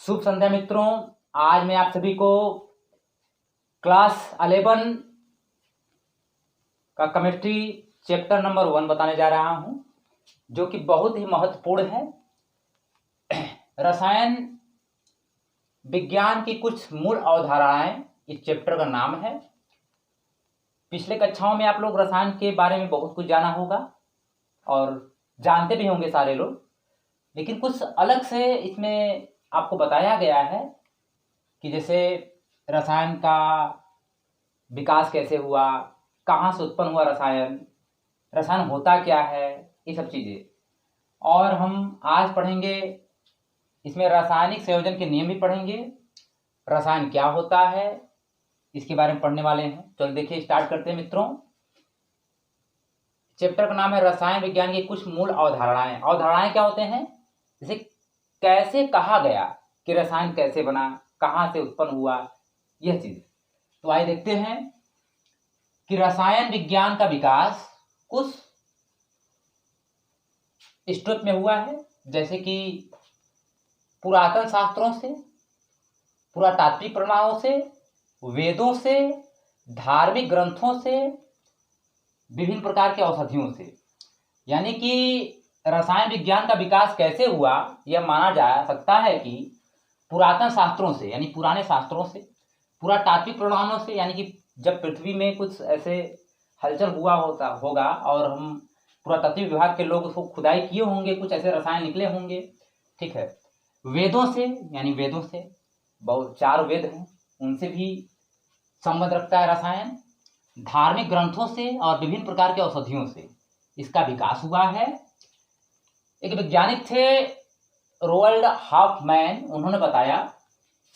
शुभ संध्या मित्रों। आज मैं आप सभी को क्लास 11 का केमिस्ट्री चैप्टर नंबर 1 बताने जा रहा हूं, जो कि बहुत ही महत्वपूर्ण है। रसायन विज्ञान की कुछ मूल अवधारणाएं इस चैप्टर का नाम है। पिछले कक्षाओं में आप लोग रसायन के बारे में बहुत कुछ जाना होगा और जानते भी होंगे सारे लोग, लेकिन कुछ अलग से इसमें आपको बताया गया है कि जैसे रसायन का विकास कैसे हुआ, कहाँ से उत्पन्न हुआ रसायन, रसायन होता क्या है, ये सब चीज़ें। और हम आज पढ़ेंगे, इसमें रासायनिक संयोजन के नियम भी पढ़ेंगे। रसायन क्या होता है इसके बारे में पढ़ने वाले हैं। चलो देखिए, स्टार्ट करते हैं मित्रों। चैप्टर का नाम है रसायन विज्ञान की कुछ मूल अवधारणाएं। अवधारणाएं क्या होते हैं? जैसे कैसे कहा गया कि रसायन कैसे बना, कहाँ से उत्पन्न हुआ, यह चीज। तो आइए देखते हैं कि रसायन विज्ञान का विकास कुछ स्टेप में हुआ है, जैसे कि पुरातन शास्त्रों से, पुरातात्विक प्रमाणों से, वेदों से, धार्मिक ग्रंथों से, विभिन्न प्रकार के औषधियों से। यानी कि रसायन विज्ञान का विकास कैसे हुआ यह माना जा सकता है कि पुरातन शास्त्रों से, यानी पुराने शास्त्रों से, पुरातात्विक प्रमाणों से, यानी कि जब पृथ्वी में कुछ ऐसे हलचल हुआ होगा और हम पुरातात्विक विभाग के लोग उसको खुदाई किए होंगे, कुछ ऐसे रसायन निकले होंगे, ठीक है। वेदों से, यानी वेदों से, बहुत 4 वेद हैं, उनसे भी संबंध रखता है रसायन। धार्मिक ग्रंथों से और विभिन्न प्रकार के औषधियों से इसका विकास हुआ है। एक वैज्ञानिक थे रोअल्ड हॉफमैन, उन्होंने बताया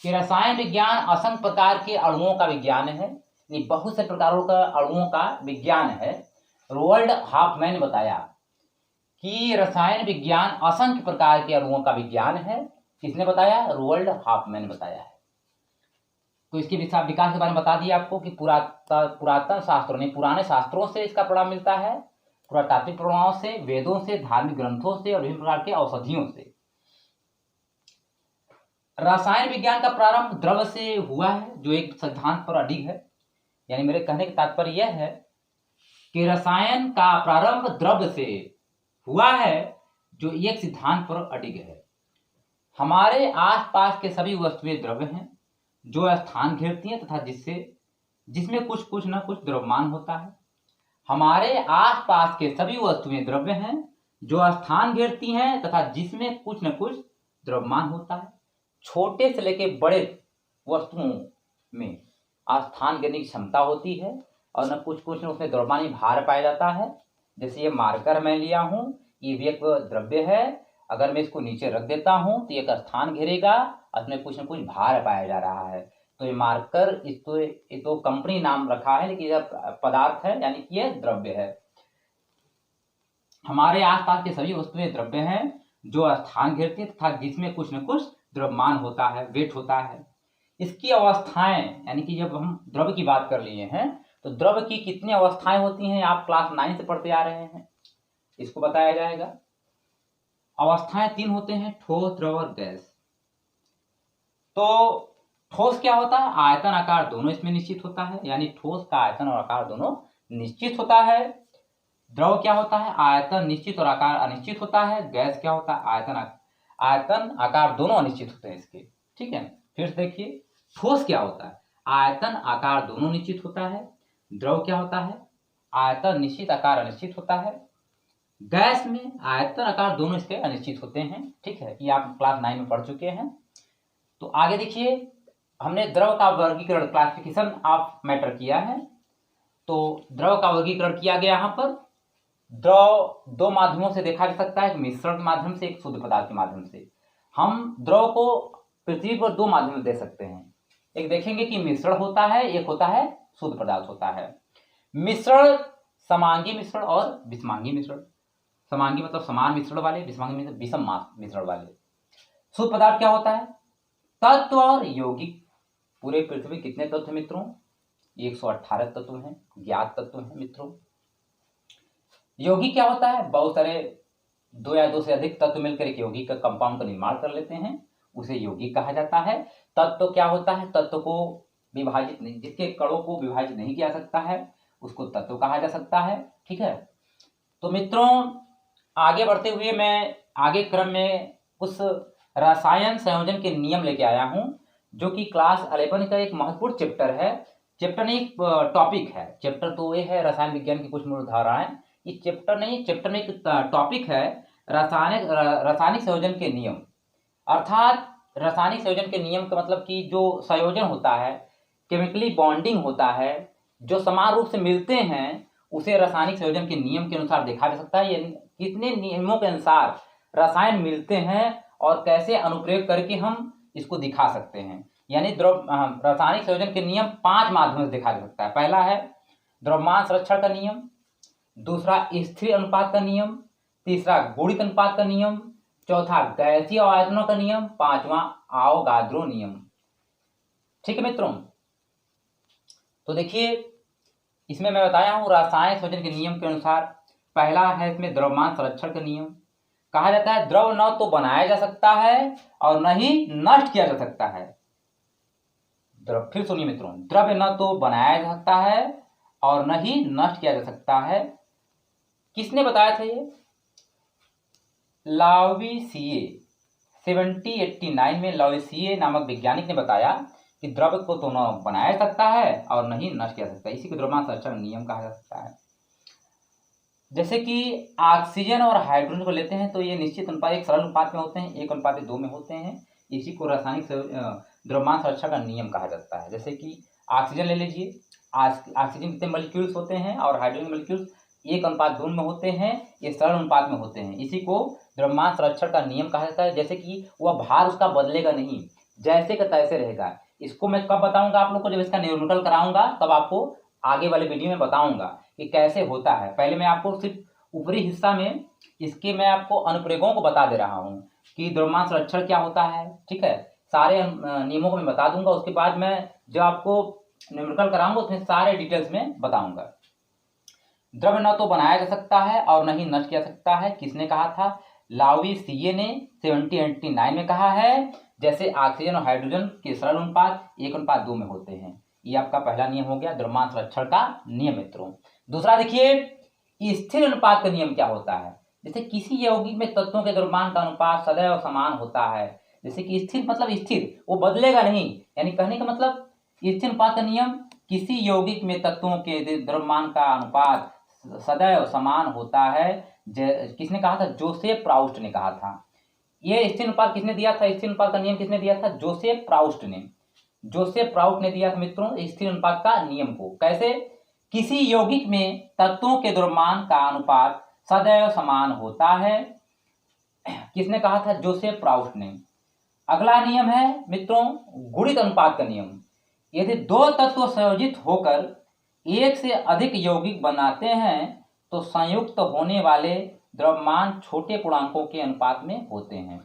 कि रसायन विज्ञान असंख्य प्रकार के अणुओं का विज्ञान है, यानी बहुत से प्रकारों का अणुओं का विज्ञान है। रोअल्ड हॉफमैन ने बताया कि रसायन विज्ञान असंख्य प्रकार के अणुओं का विज्ञान है। किसने बताया? रोअल्ड हॉफमैन ने बताया है। तो इसके विकास के बारे में बता दिया आपको कि पुरातन शास्त्रों ने, पुराने शास्त्रों से इसका प्रमाण मिलता है, पुरातात्विक प्रमाणों से, वेदों से, धार्मिक ग्रंथों से और विभिन्न प्रकार के औषधियों से। रसायन विज्ञान का प्रारंभ द्रव से हुआ है, जो एक सिद्धांत पर अडिग है। यानी मेरे कहने का तात्पर्य यह है कि रसायन का प्रारंभ द्रव से हुआ है, जो एक सिद्धांत पर अडिग है। हमारे आसपास के सभी वस्तुएं द्रव्य हैं जो स्थान घेरती हैं तथा जिसमें कुछ न कुछ द्रव्यमान होता है। हमारे आसपास के सभी वस्तुएं द्रव्य हैं जो स्थान घेरती हैं तथा जिसमें कुछ न कुछ द्रव्यमान होता है। छोटे से लेकर बड़े वस्तुओं में स्थान घेरने की क्षमता होती है और न कुछ उसमें द्रव्यमान भार पाया जाता है। जैसे ये मार्कर मैं लिया हूं, ये भी एक द्रव्य है। अगर मैं इसको नीचे रख देता हूं तो एक स्थान घेरेगा और उसमें कुछ न कुछ भार पाया जा रहा है। तो ये मार्कर, ये तो कंपनी नाम रखा है, लेकिन यह पदार्थ है, यानी कि यह द्रव्य है। हमारे आसपास के सभी वस्तुएं द्रव्य हैं जो स्थान घेरती हैं तथा जिसमें कुछ न कुछ द्रव्यमान होता है, वेट होता है। इसकी अवस्थाएं, यानी कि जब हम द्रव्य की बात कर लिए हैं तो द्रव्य की कितनी अवस्थाएं होती हैं, आप क्लास 9 से पढ़ते आ रहे हैं, इसको बताया जाएगा। अवस्थाएं 3 होते हैं, ठोस, द्रव और गैस। तो ठोस क्या होता है? आयतन आकार दोनों इसमें निश्चित होता है, यानी ठोस का आयतन और आकार दोनों निश्चित होता है। द्रव क्या होता है? आयतन निश्चित और आकार अनिश्चित होता है। गैस क्या होता है? आयतन आकार दोनों अनिश्चित होते हैं इसके, ठीक है। फिर से देखिए, ठोस क्या होता है? आयतन आकार दोनों निश्चित होता है। द्रव क्या होता है? आयतन निश्चित, आकार अनिश्चित होता है। गैस में आयतन आकार दोनों इसके अनिश्चित होते हैं, ठीक है। ये आप क्लास 9 में पढ़ चुके हैं। तो आगे देखिए, हमने द्रव का वर्गीकरण, क्लासिफिकेशन ऑफ मैटर किया है। तो द्रव का वर्गीकरण किया गया। यहाँ पर द्रव 2 माध्यमों से देखा जा सकता है, एक मिश्रण के माध्यम से, एक शुद्ध पदार्थ के माध्यम से। हम द्रव को पृथ्वी पर 2 माध्यम से दे सकते हैं। एक देखेंगे कि मिश्रण होता है, एक होता है शुद्ध पदार्थ होता है। मिश्रण समांगी मिश्रण और विषमांगी मिश्रण। समांगी मतलब समान मिश्रण वाले, विषमांगी मतलब विषम मिश्रण वाले। शुद्ध पदार्थ क्या होता है? तत्व और यौगिक। पूरे पृथ्वी कितने तत्व हैं मित्रों? 118 तत्व हैं, ज्ञात तत्व हैं मित्रों। यौगिक क्या होता है? बहुत सारे 2 या 2 से अधिक तत्व मिलकर एक यौगिक का कंपाउंड का निर्माण कर लेते हैं, उसे यौगिक कहा जाता है। तत्व क्या होता है? तत्व को विभाजित नहीं, जिसके कणों को विभाजित नहीं किया सकता है उसको तत्व कहा जा सकता है। ठीक है, तो मित्रों आगे बढ़ते हुए मैं आगे क्रम में उस रसायन संयोजन के नियम लेके आया हूं, जो कि क्लास 11 का एक महत्वपूर्ण चैप्टर है। चैप्टर नहीं, एक टॉपिक है। चैप्टर तो ये है रसायन विज्ञान की कुछ मूल धाराएं, ये चैप्टर नहीं, चैप्टर में एक टॉपिक है रासायनिक संयोजन के नियम। अर्थात रासायनिक संयोजन के नियम का मतलब कि जो संयोजन होता है, केमिकली बॉन्डिंग होता है, जो समान रूप से मिलते हैं, उसे रासायनिक संयोजन के नियम के अनुसार देखा जा सकता है। कितने नियमों के अनुसार रसायन मिलते हैं और कैसे अनुप्रयोग करके हम इसको दिखा सकते हैं। यानी रासायनिक संयोजन के नियम 5 माध्यमों से देखा जा सकता है। पहला है द्रव्यमान संरक्षण का नियम, दूसरा स्थिर अनुपात का नियम, तीसरा गुणित अनुपात का नियम, चौथा गैसीय आयतनों का नियम, पांचवा आवोगाद्रो नियम। ठीक है मित्रों, तो देखिए इसमें मैं बताया हूं रासायनिक संयोजन के नियम के अनुसार। पहला है इसमें द्रव्यमान संरक्षण का नियम। कहा जाता है द्रव न तो बनाया जा सकता है और न ही नष्ट किया जा सकता है। फिर सुनिए मित्रों, द्रव्य न तो बनाया जा सकता है और न ही नष्ट किया जा सकता है। किसने बताया था ये? लावोइसिए 1789 में लावोइसिए नामक वैज्ञानिक ने बताया कि द्रव्य को तो न बनाया जा सकता है और न ही नष्ट किया जा सकता है। इसी को द्रव्यमान संरक्षण नियम कहा जा सकता है। जैसे कि ऑक्सीजन और हाइड्रोजन को लेते हैं तो ये निश्चित अनुपात एक सरल अनुपात में होते हैं, 1:2 में होते हैं। इसी को रासायनिक द्रव्यमान संरक्षण का नियम कहा जाता है। जैसे कि ऑक्सीजन ले लीजिए, ऑक्सीजन कितने मॉलिक्यूल्स होते हैं और हाइड्रोजन मॉलिक्यूल्स 1:2 में होते हैं, ये सरल अनुपात में होते हैं। इसी को द्रव्यमान संरक्षण का नियम कहा जाता है। जैसे कि वह भार उसका बदलेगा नहीं, जैसे का तैसे रहेगा। इसको मैं कब बताऊंगा आप लोग को? जब इसका न्यूमेरिकल कराऊंगा तब आपको आगे वाले वीडियो में बताऊंगा कि कैसे होता है। पहले मैं आपको सिर्फ ऊपरी हिस्सा में इसके मैं आपको अनुप्रयोगों को बता दे रहा हूं कि द्रव्यमान संरक्षण क्या होता है। ठीक है, सारे नियमों को मैं बता दूंगा। उसके बाद मैं जब आपको न्यूमेरिकल कराऊंगा उसमें सारे डिटेल्स में बताऊंगा। द्रव्य न तो बनाया जा सकता है और न ही नष्ट किया जा सकता है। किसने कहा था? लावोइसिए ने 1789 में कहा है। जैसे ऑक्सीजन और हाइड्रोजन के सरल अनुपात 1:2 में होते हैं। ये आपका पहला नियम हो गया द्रव्यमान संरक्षण का नियम मित्रों। दूसरा देखिए स्थिर अनुपात का नियम क्या होता है। जैसे किसी यौगिक में तत्वों के द्रव्यमान का अनुपात सदैव समान होता है। जैसे कि स्थिर मतलब स्थिर, वो बदलेगा नहीं। यानी कहने का मतलब स्थिर अनुपात का नियम, किसी यौगिक में तत्वों के द्रव्यमान का अनुपात सदैव समान होता है। किसने कहा था? जोसेफ प्राउस्ट ने कहा था। यह स्थिर अनुपात किसने दिया था? स्थिर अनुपात का नियम किसने दिया था? जोसेफ प्राउस्ट ने। जोसेफ प्राउस्ट ने दिया था मित्रों स्थिर अनुपात का नियम को। कैसे? किसी यौगिक में तत्वों के द्रव्यमान का अनुपात सदैव समान होता है। किसने कहा था? जोसेफ प्राउस्ट ने। अगला नियम है मित्रों गुणित अनुपात का नियम। यदि दो तत्व संयोजित होकर एक से अधिक यौगिक बनाते हैं तो संयुक्त होने वाले द्रव्यमान छोटे पूर्णांकों के अनुपात में होते हैं।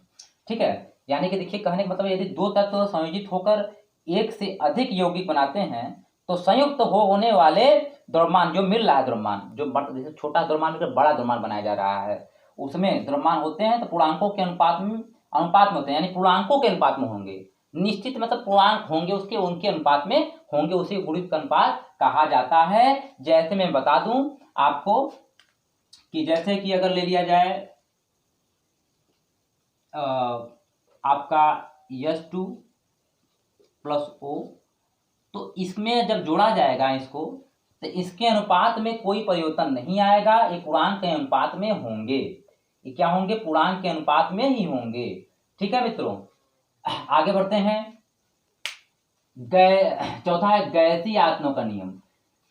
ठीक है, यानी कि देखिए कहने का मतलब यदि दो तत्व संयोजित होकर एक से अधिक यौगिक बनाते हैं तो संयुक्त होने वाले द्रव्यमान जो मिल रहा है, द्रव्यमान जो जैसे छोटा द्रव्यमान मिलकर बड़ा द्रव्यमान बनाया जा रहा है, उसमें द्रव्यमान होते हैं तो पूर्णांकों के अनुपात में होते हैं। यानी पूर्णांकों के अनुपात में होंगे, निश्चित मतलब पूर्णांक होंगे उसके, उनके अनुपात में होंगे, उसी गुणित अनुपात कहा जाता है। जैसे मैं बता दूं आपको कि जैसे कि अगर ले लिया जाए आपका H2 + O, तो इसमें जब जोड़ा जाएगा इसको तो इसके अनुपात में कोई परिवर्तन नहीं आएगा। ये पूर्णांक के अनुपात में होंगे। ये क्या होंगे? पूर्णांक के अनुपात में ही होंगे। ठीक है मित्रों, आगे बढ़ते हैं। चौथा है गैसीय आयतनों का नियम।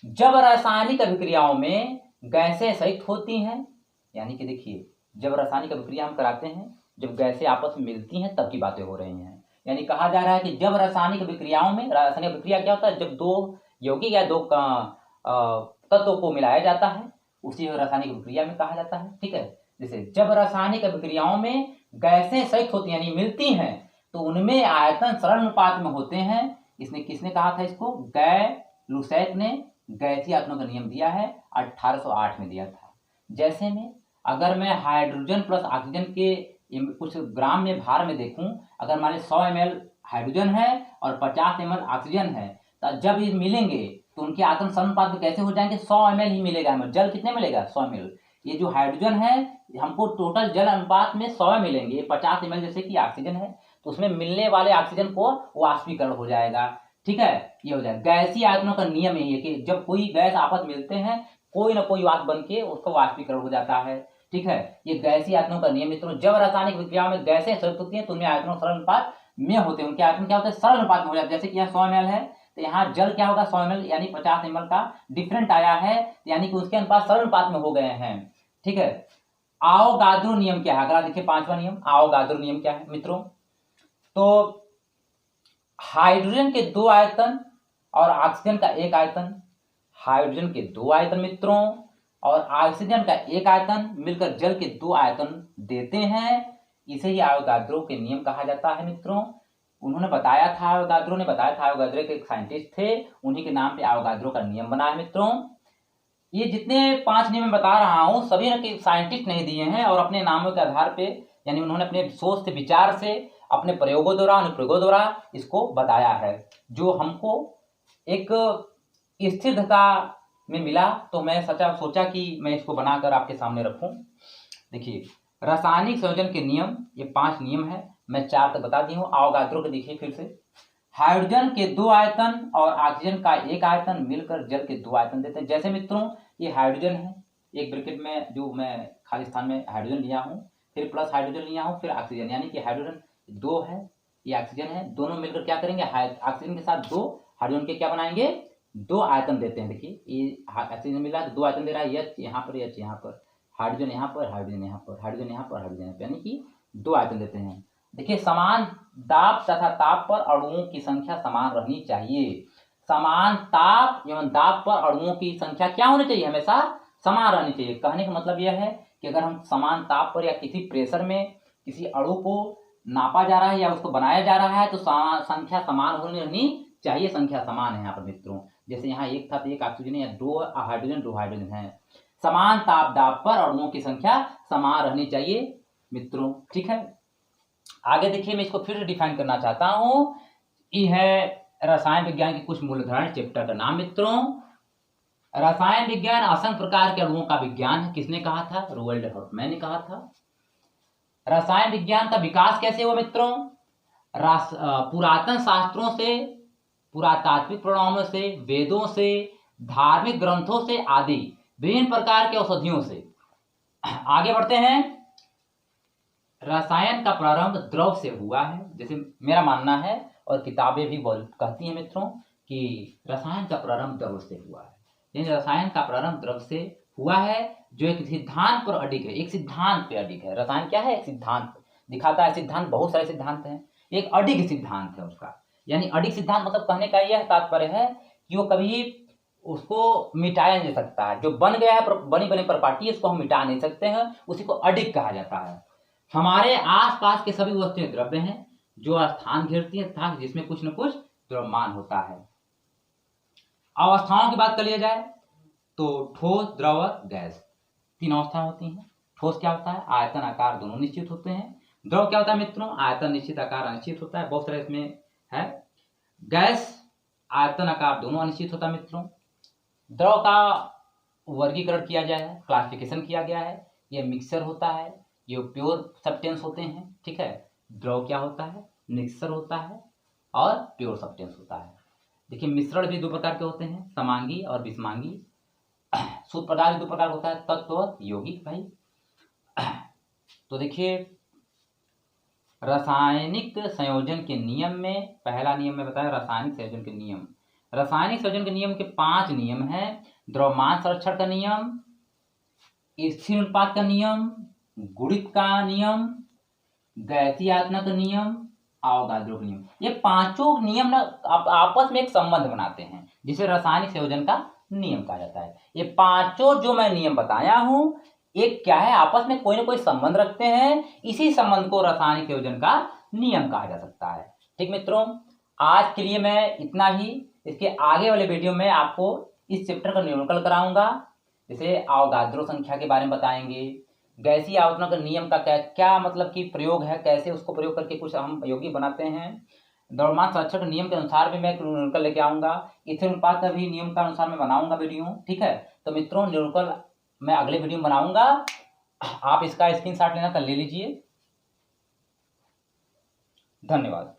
जब रासायनिक अभिक्रियाओं में गैसें संयुक्त होती हैं, यानी कि देखिए जब रासायनिक अभिक्रिया हम कराते हैं, जब गैसें आपस में मिलती हैं तब की बातें हो रही हैं। यानी कहा जा रहा है कि जब रासायनिक अभिक्रियाओं में, रासायनिक अभिक्रिया क्या होता है? जब दो यौगिक या दो तत्वों को मिलाया जाता है, उसी रासायनिक अभिक्रिया में कहा जाता है। ठीक है, जैसे जब रासायनिक अभिक्रियाओं में गैसें संयुक्त होती हैं यानी मिलती हैं तो उनमें आयतन सरल अनुपात में होते हैं। इसने किसने कहा था इसको? लुसैक ने गैसीय आयतनों का नियम दिया है, 1808 में दिया था। जैसे में अगर मैं हाइड्रोजन प्लस ऑक्सीजन के ये कुछ ग्राम में भार में देखूं, अगर मान लीजिए 100 ml हाइड्रोजन है और 50 ml ऑक्सीजन है, तो जब ये मिलेंगे तो उनके आत्म समानुपात में कैसे हो जाएंगे, 100 ml ही मिलेगा हमें। जल कितने मिलेगा, 100 ml। ये जो हाइड्रोजन है हमको टोटल जल अनुपात में 100 मिलेंगे, 50 ml जैसे कि ऑक्सीजन है, तो उसमें मिलने वाले ऑक्सीजन को वाष्पीकरण हो जाएगा। ठीक है, ये हो जाएगा। गैसीय आयतनों का नियम यही है कि जब कोई गैस आपस में मिलते हैं, कोई ना कोई वाष्प बन के उसका वाष्पीकरण हो जाता है। ठीक है, ये गैसीय आयतनों का नियम मित्रों। जब रासायनिक विक्रियाओं में गैसें संयुक्त होती हैं तो उनमें आयतनों सरल अनुपात में होते हैं, उनके आयतन क्या होते हैं, सरल अनुपात में हो जाते हैं। जैसे कि यहाँ 100 ml है तो यहाँ जल क्या होगा, 100 ml यानी 50 ml का डिफरेंट आया है, यानी कि उसके अनुपात सरल अनुपात में हो गए हैं। ठीक है, आवोगाद्रो नियम क्या है, अगर देखिए 5वां नियम, आवोगाद्रो नियम क्या है मित्रों। तो हाइड्रोजन के 2 आयतन और ऑक्सीजन का 1 आयतन, हाइड्रोजन के 2 आयतन मित्रों और ऑक्सीजन का 1 आयतन मिलकर जल के 2 आयतन देते हैं। इसे ही आवोगाद्रो के नियम कहा जाता है मित्रों। उन्होंने बताया था, आवोगाद्रो ने बताया था, आवोगाद्रो के एक साइंटिस्ट थे, उन्हीं के नाम पे आवोगाद्रो का नियम बना है मित्रों। ये जितने 5 नियम मैं बता रहा हूं सभी ने साइंटिस्ट नहीं दिए हैं, और अपने नामों के आधार पे, यानी उन्होंने अपने सोच से, विचार से, अपने प्रयोगों द्वारा, अनुप्रयोगों द्वारा इसको बताया है, जो हमको एक स्थिरता में मिला। तो मैं सोचा कि मैं इसको बनाकर आपके सामने रखूं। देखिए, रासायनिक संयोजन के नियम, ये 5 नियम है, मैं 4 तक बता दी हूँ। आवोगाद्रो के देखिए फिर से, हाइड्रोजन के 2 आयतन और ऑक्सीजन का 1 आयतन मिलकर जल के 2 आयतन देते हैं। जैसे मित्रों ये हाइड्रोजन है, एक ब्रैकेट में जो मैं खाली स्थान में हाइड्रोजन लिया हूँ, फिर प्लस हाइड्रोजन लिया हूँ, फिर ऑक्सीजन, यानी कि हाइड्रोजन 2 है, ये ऑक्सीजन है, दोनों मिलकर क्या करेंगे, ऑक्सीजन के साथ 2 हाइड्रोजन के क्या बनाएंगे, 2 आयतन देते हैं। देखिए ये ऑक्सीजन मिला तो 2 आयतन दे रहा है, एच यहाँ पर, एच यहाँ पर, हाइड्रोजन यहाँ पर, हाइड्रोजन यहाँ पर, हाइड्रोजन यहाँ पर, हाइड्रोजन यहाँ पर, यानी कि 2 आयतन देते हैं। देखिए, समान दाब तथा ताप पर अणुओं की संख्या समान रहनी चाहिए। समान ताप एवं दाब पर अणुओं की संख्या क्या होनी चाहिए, हमेशा समान रहनी चाहिए। कहने का मतलब यह है कि अगर हम समान ताप पर या किसी प्रेशर में किसी अणु को नापा जा रहा है या उसको बनाया जा रहा है तो संख्या समान होनी रहनी चाहिए। संख्या समान है यहाँ पर मित्रों, जैसे यहाँ 1 था तो 1 ऑक्सीजन या 2 हाइड्रोजन, 2 हाइड्रोजन है। समान ताप दाब पर अणुओं की संख्या समान रहनी चाहिए मित्रों। ठीक है, आगे देखिए, मैं इसको फिर से डिफाइन करना चाहता हूँ। ये है रसायन विज्ञान की कुछ मूल अवधारणा, चैप्टर का नाम मित्रों। रसायन विज्ञान असंख्य प्रकार के अणुओं का विज्ञान है। किसने कहा था, रोल्ड हॉफमैन ने कहा था। रसायन विज्ञान का विकास कैसे हुआ मित्रों, पुरातन शास्त्रों से, पुरातात्विक प्रमाणों से, वेदों से, धार्मिक ग्रंथों से आदि विभिन्न प्रकार के औषधियों से। आगे बढ़ते हैं। रसायन का प्रारंभ द्रव से हुआ है, जैसे मेरा मानना है, और किताबें भी कहती हैं मित्रों कि रसायन का प्रारंभ द्रव से हुआ है। यानी रसायन का प्रारंभ द्रव से हुआ है, जो एक सिद्धांत पर अडिग है, एक सिद्धांत पे अडिग है। रसायन क्या है, एक सिद्धांत दिखाता है। सिद्धांत, बहुत सारे सिद्धांत हैं, एक अडिग सिद्धांत है उसका। यानी अडिग सिद्धांत मतलब कहने का यह तात्पर्य है कि वो कभी उसको मिटाया नहीं सकता है। जो बन गया है, बनी बनी प्रॉपर्टी, उसको हम मिटा नहीं सकते हैं, उसी को अडिग कहा जाता है। हमारे आसपास के सभी वस्तुएं द्रव्य हैं जो स्थान घेरती है तथा जिसमें कुछ न कुछ द्रव्यमान होता है। अवस्थाओं की बात कर लिया जाए तो ठोस, द्रव, गैस, 3 अवस्था होती हैं। ठोस क्या होता है, आयतन आकार दोनों निश्चित होते हैं। द्रव क्या होता है मित्रों, आयतन निश्चित, आकार अनिश्चित होता है, बहुत सारे इसमें है। गैस, आयतन आकार दोनों अनिश्चित होता है मित्रों। द्रव का वर्गीकरण किया गया है, क्लासिफिकेशन किया गया है। ये मिक्सचर होता है, ये प्योर सब्सटेंस होते हैं। ठीक है, द्रव क्या होता है, मिक्सचर होता है और प्योर सब्सटेंस होता है। देखिए, मिश्रण भी 2 प्रकार के होते हैं, समांगी और विषमांगी। शुद्ध पदार्थ भी 2 प्रकार होता है, तत्व और यौगिक। भाई तो देखिए, रासायनिक संयोजन के नियम में पहला नियम में बताया, रासायनिक संयोजन के नियम। रासायनिक संयोजन के नियम के 5 नियम हैं। द्रव्यमान संरक्षण का नियम, स्थिर अनुपात का नियम, गुणित का नियम, गैसीय आयतन का नियम, आवोगाद्रो का नियम। ये 5 नियम ना आपस में एक संबंध बनाते हैं, जिसे रासायनिक संयोजन का नियम कहा जाता है। ये 5 जो मैं नियम बताया हूं, एक क्या है, आपस में कोई ना कोई संबंध रखते हैं। इसी संबंध को रासायनिक संयोजन का नियम कहा जा सकता है। ठीक मित्रों, आज के लिए मैं इतना ही। इसके आगे वाले वीडियो में आपको इस चैप्टर का न्यूमेरिकल कराऊंगा, जैसे आवोगाद्रो संख्या के बारे में बताएंगे, गैसीय आवर्तन का नियम का क्या क्या मतलब कि प्रयोग है, कैसे उसको प्रयोग करके कुछ हम यौगिक बनाते हैं। द्रव्यमान संरक्षण के नियम के अनुसार भी मैं न्यूमेरिकल लेके आऊंगा। इथेन अनुपात का भी नियम का अनुसार मैं बनाऊंगा वीडियो, ठीक है। तो मित्रों न्यूमेरिकल मैं अगले वीडियो में बनाऊंगा, आप इसका स्क्रीनशॉट लेना कर ले लीजिए। धन्यवाद।